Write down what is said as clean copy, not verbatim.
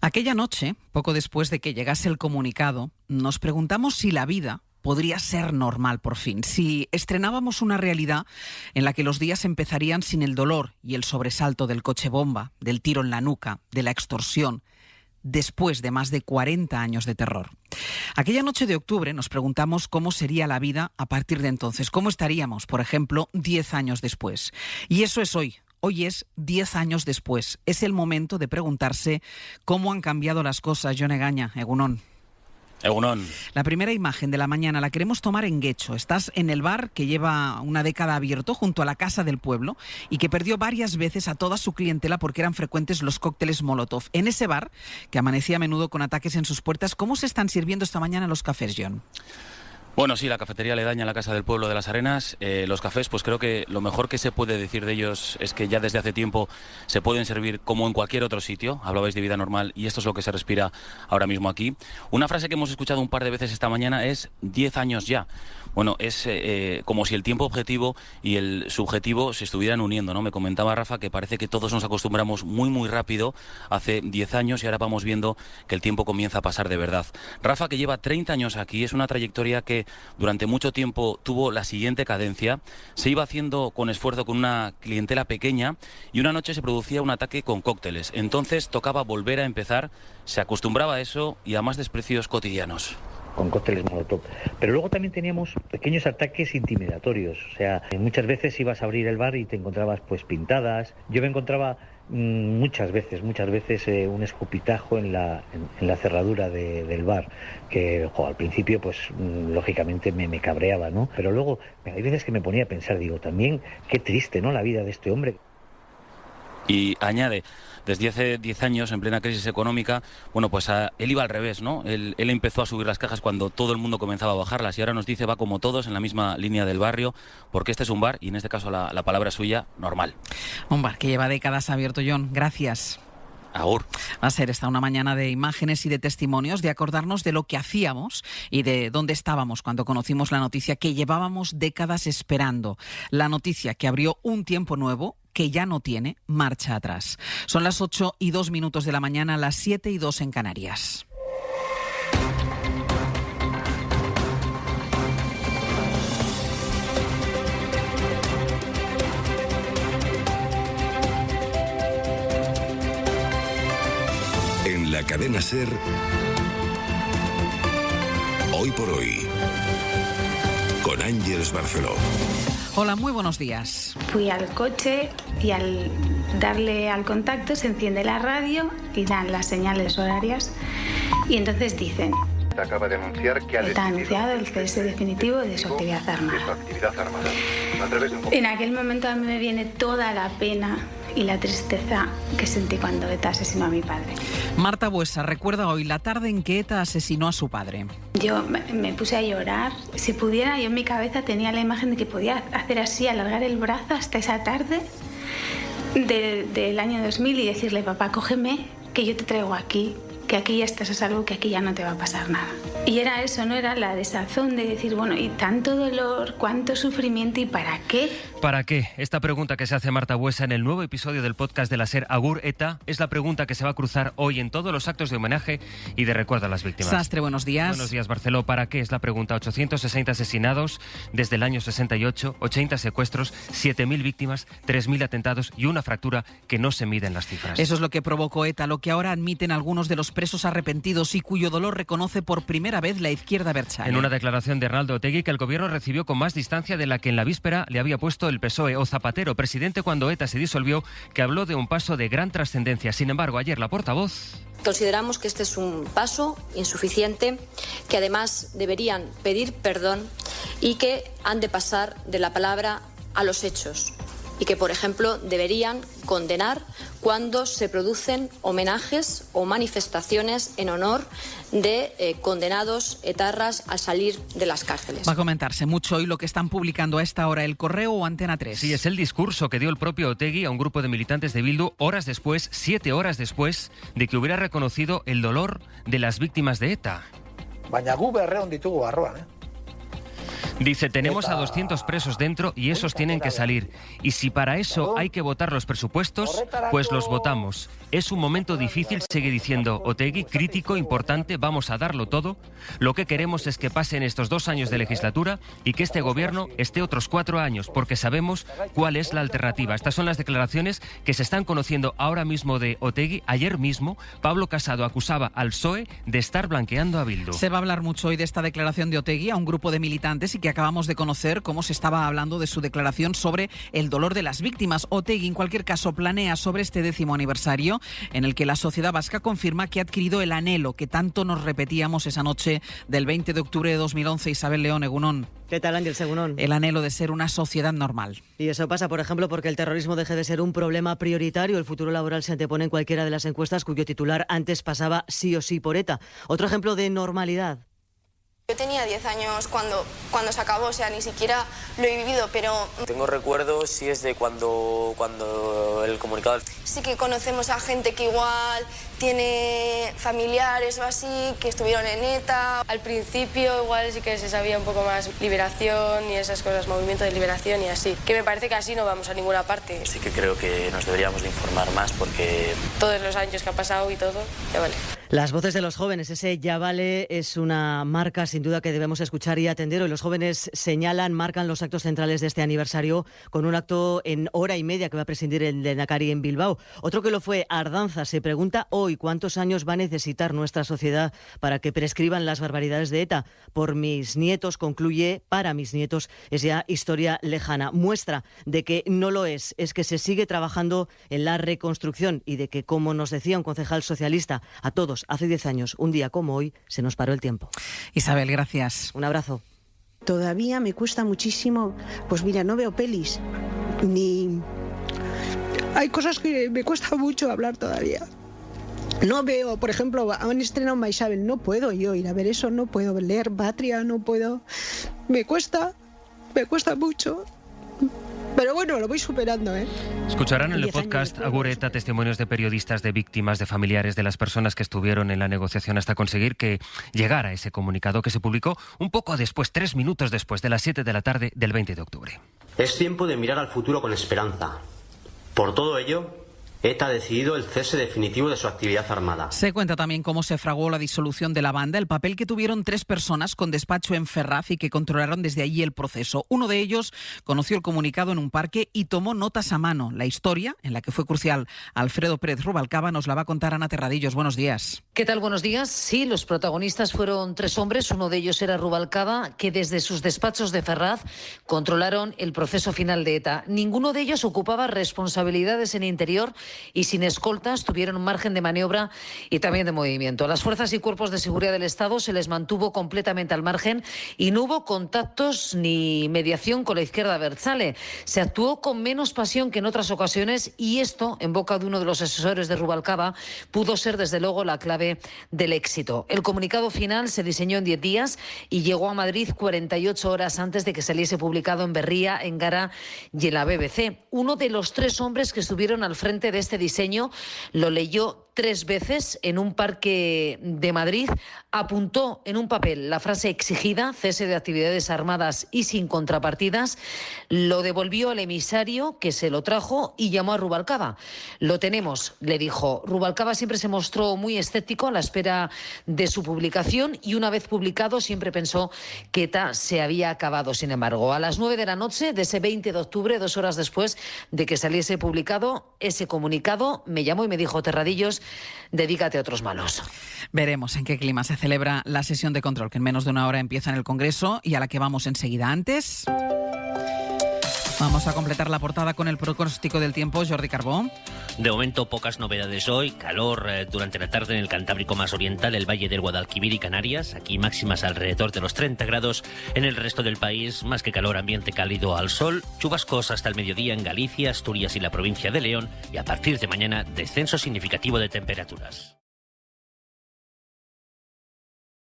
Aquella noche, poco después de que llegase el comunicado, nos preguntamos si la vida podría ser normal por fin, si estrenábamos una realidad en la que los días empezarían sin el dolor y el sobresalto del coche bomba, del tiro en la nuca, de la extorsión, después de más de 40 años de terror. Aquella noche de octubre nos preguntamos cómo sería la vida a partir de entonces, cómo estaríamos, por ejemplo, 10 años después. Y eso es hoy. Hoy es 10 años después. Es el momento de preguntarse cómo han cambiado las cosas. Jon Egaña, Egunon. Egunon. La primera imagen de la mañana la queremos tomar en Guecho. Estás en el bar que lleva una década abierto junto a la Casa del Pueblo y que perdió varias veces a toda su clientela porque eran frecuentes los cócteles Molotov. En ese bar, que amanecía a menudo con ataques en sus puertas, ¿cómo se están sirviendo esta mañana los cafés, Jon? Bueno, sí, la cafetería aledaña a la Casa del Pueblo de las Arenas. Los cafés, pues creo que lo mejor que se puede decir de ellos es que ya desde hace tiempo se pueden servir como en cualquier otro sitio. Hablabais de vida normal y esto es lo que se respira ahora mismo aquí. Una frase que hemos escuchado un par de veces esta mañana es 10 años ya. Bueno, es como si el tiempo objetivo y el subjetivo se estuvieran uniendo, ¿no? Me comentaba Rafa que parece que todos nos acostumbramos muy rápido hace 10 años y ahora vamos viendo que el tiempo comienza a pasar de verdad. Rafa, que lleva 30 años aquí, es una trayectoria que durante mucho tiempo tuvo la siguiente cadencia. Se iba haciendo con esfuerzo con una clientela pequeña y una noche se producía un ataque con cócteles. Entonces tocaba volver a empezar, se acostumbraba a eso y a más desprecios cotidianos. Con cócteles Molotov. Pero luego también teníamos pequeños ataques intimidatorios. O sea, muchas veces ibas a abrir el bar y te encontrabas pues pintadas. Yo me encontraba muchas veces un escupitajo en la cerradura del bar, que al principio pues lógicamente me cabreaba, ¿no? Pero luego hay veces que me ponía a pensar, digo, también qué triste, ¿no?, la vida de este hombre. Y añade, desde hace 10 años, en plena crisis económica, bueno, pues él iba al revés, ¿no? Él empezó a subir las cajas cuando todo el mundo comenzaba a bajarlas y ahora nos dice, va como todos, en la misma línea del barrio, porque este es un bar, y en este caso la palabra suya, normal. Un bar que lleva décadas abierto, Jon. Gracias. Agur. Va a ser esta una mañana de imágenes y de testimonios, de acordarnos de lo que hacíamos y de dónde estábamos cuando conocimos la noticia que llevábamos décadas esperando. La noticia que abrió un tiempo nuevo que ya no tiene marcha atrás. Son las 8:02 de la mañana, las 7:02 en Canarias. En la cadena SER, Hoy por Hoy, con Ángeles Barceló. Hola, muy buenos días. Fui al coche y al darle al contacto se enciende la radio y dan las señales horarias y entonces dicen: acaba de anunciar que está anunciado el cese definitivo de su actividad armada. En aquel momento a mí me viene toda la pena y la tristeza que sentí cuando ETA asesinó a mi padre. Marta Buesa recuerda hoy la tarde en que ETA asesinó a su padre. Yo me puse a llorar. Si pudiera, yo en mi cabeza tenía la imagen de que podía hacer así, alargar el brazo hasta esa tarde del año 2000 y decirle: papá, cógeme, que yo te traigo aquí, que aquí ya estás a salvo, que aquí ya no te va a pasar nada. Y era eso, ¿no? Era la desazón de decir, bueno, y tanto dolor, cuánto sufrimiento, ¿y para qué? ¿Para qué? Esta pregunta que se hace Marta Buesa en el nuevo episodio del podcast de la SER Agur ETA es la pregunta que se va a cruzar hoy en todos los actos de homenaje y de recuerdo a las víctimas. Sastre, buenos días. Buenos días, Barceló. ¿Para qué? Es la pregunta. 860 asesinados desde el año 68, 80 secuestros, 7.000 víctimas, 3.000 atentados y una fractura que no se mide en las cifras. Eso es lo que provocó ETA, lo que ahora admiten algunos de los presos arrepentidos y cuyo dolor reconoce por primera vez la izquierda abertzale. En una declaración de Arnaldo Otegi que el gobierno recibió con más distancia de la que en la víspera le había puesto el PSOE, o Zapatero, presidente cuando ETA se disolvió, que habló de un paso de gran trascendencia. Sin embargo, ayer la portavoz... Consideramos que este es un paso insuficiente, que además deberían pedir perdón y que han de pasar de la palabra a los hechos. Y que, por ejemplo, deberían condenar cuando se producen homenajes o manifestaciones en honor de condenados etarras al salir de las cárceles. Va a comentarse mucho hoy lo que están publicando a esta hora El Correo o Antena 3. Sí, es el discurso que dio el propio Otegi a un grupo de militantes de Bildu horas después, 7 horas después, de que hubiera reconocido el dolor de las víctimas de ETA. Baina gu berreon ditugu barruan, Dice, tenemos a 200 presos dentro y esos tienen que salir. Y si para eso hay que votar los presupuestos, pues los votamos. Es un momento difícil, sigue diciendo Otegi, crítico, importante, vamos a darlo todo. Lo que queremos es que pasen estos 2 años de legislatura y que este gobierno esté otros 4 años, porque sabemos cuál es la alternativa. Estas son las declaraciones que se están conociendo ahora mismo de Otegi. Ayer mismo, Pablo Casado acusaba al PSOE de estar blanqueando a Bildu. Se va a hablar mucho hoy de esta declaración de Otegi a un grupo de militantes y que acabamos de conocer cómo se estaba hablando de su declaración sobre el dolor de las víctimas. Otegi, en cualquier caso, planea sobre este 10º aniversario en el que la sociedad vasca confirma que ha adquirido el anhelo que tanto nos repetíamos esa noche del 20 de octubre de 2011. Isabel León, egunon. ¿Qué tal, Ángel Egunon? El anhelo de ser una sociedad normal. Y eso pasa, por ejemplo, porque el terrorismo deje de ser un problema prioritario. El futuro laboral se antepone en cualquiera de las encuestas cuyo titular antes pasaba sí o sí por ETA. Otro ejemplo de normalidad. Yo tenía 10 años cuando se acabó, o sea, ni siquiera lo he vivido, pero... Tengo recuerdos, sí, es de cuando el comunicado... Sí que conocemos a gente que igual tiene familiares o así, que estuvieron en ETA. Al principio igual sí que se sabía un poco más liberación y esas cosas, movimiento de liberación y así. Que me parece que así no vamos a ninguna parte. Sí que creo que nos deberíamos de informar más porque... Todos los años que ha pasado y todo, ya vale. Las voces de los jóvenes, ese ya vale, es una marca sin duda que debemos escuchar y atender. Hoy los jóvenes señalan, marcan los actos centrales de este aniversario con un acto en hora y media que va a presidir el Lehendakari en Bilbao. Otro que lo fue, Ardanza, se pregunta hoy cuántos años va a necesitar nuestra sociedad para que prescriban las barbaridades de ETA. Por mis nietos, concluye, para mis nietos es ya historia lejana. Muestra de que no lo es que se sigue trabajando en la reconstrucción y de que, como nos decía un concejal socialista, a todos, hace 10 años, un día como hoy, se nos paró el tiempo. Isabel, gracias. Un abrazo. Todavía me cuesta muchísimo, pues mira, no veo pelis, ni... Hay cosas que me cuesta mucho hablar todavía. No veo, por ejemplo, han estrenado Maisabel, no puedo yo ir a ver eso, no puedo leer Patria, no puedo... Me cuesta mucho. Pero bueno, lo voy superando, ¿eh? Escucharán en el podcast Agur ETA testimonios de periodistas, de víctimas, de familiares, de las personas que estuvieron en la negociación hasta conseguir que llegara ese comunicado que se publicó un poco después, 3 minutos después de las 7 de la tarde del 20 de octubre. Es tiempo de mirar al futuro con esperanza. Por todo ello, ETA ha decidido el cese definitivo de su actividad armada. Se cuenta también cómo se fraguó la disolución de la banda, el papel que tuvieron 3 personas con despacho en Ferraz y que controlaron desde allí el proceso. Uno de ellos conoció el comunicado en un parque y tomó notas a mano. La historia, en la que fue crucial Alfredo Pérez Rubalcaba, nos la va a contar Ana Terradillos. Buenos días. ¿Qué tal? Buenos días. Sí, los protagonistas fueron 3 hombres. Uno de ellos era Rubalcaba, que desde sus despachos de Ferraz controlaron el proceso final de ETA. Ninguno de ellos ocupaba responsabilidades en interior y sin escoltas tuvieron un margen de maniobra y también de movimiento. A las fuerzas y cuerpos de seguridad del Estado se les mantuvo completamente al margen y no hubo contactos ni mediación con la izquierda abertzale. Se actuó con menos pasión que en otras ocasiones y esto, en boca de uno de los asesores de Rubalcaba, pudo ser desde luego la clave del éxito. El comunicado final se diseñó en 10 días y llegó a Madrid 48 horas antes de que saliese publicado en Berría, en Gara y en la BBC. Uno de los 3 hombres que estuvieron al frente de este diseño lo leyó 3 veces en un parque de Madrid, apuntó en un papel la frase exigida, cese de actividades armadas y sin contrapartidas, lo devolvió al emisario que se lo trajo y llamó a Rubalcaba. Lo tenemos, le dijo. Rubalcaba siempre se mostró muy escéptico a la espera de su publicación y una vez publicado siempre pensó que ETA se había acabado. Sin embargo, a las 9 de la noche de ese 20 de octubre, 2 horas después de que saliese publicado ese comunicado, me llamó y me dijo: Terradillos, dedícate a otros malos. Veremos en qué clima se celebra la sesión de control, que en menos de una hora empieza en el Congreso y a la que vamos enseguida. Antes, vamos a completar la portada con el pronóstico del tiempo. Jordi Carbó. De momento, pocas novedades hoy. Calor durante la tarde en el Cantábrico más oriental, el Valle del Guadalquivir y Canarias. Aquí máximas alrededor de los 30 grados. En el resto del país, más que calor, ambiente cálido al sol. Chubascos hasta el mediodía en Galicia, Asturias y la provincia de León. Y a partir de mañana, descenso significativo de temperaturas.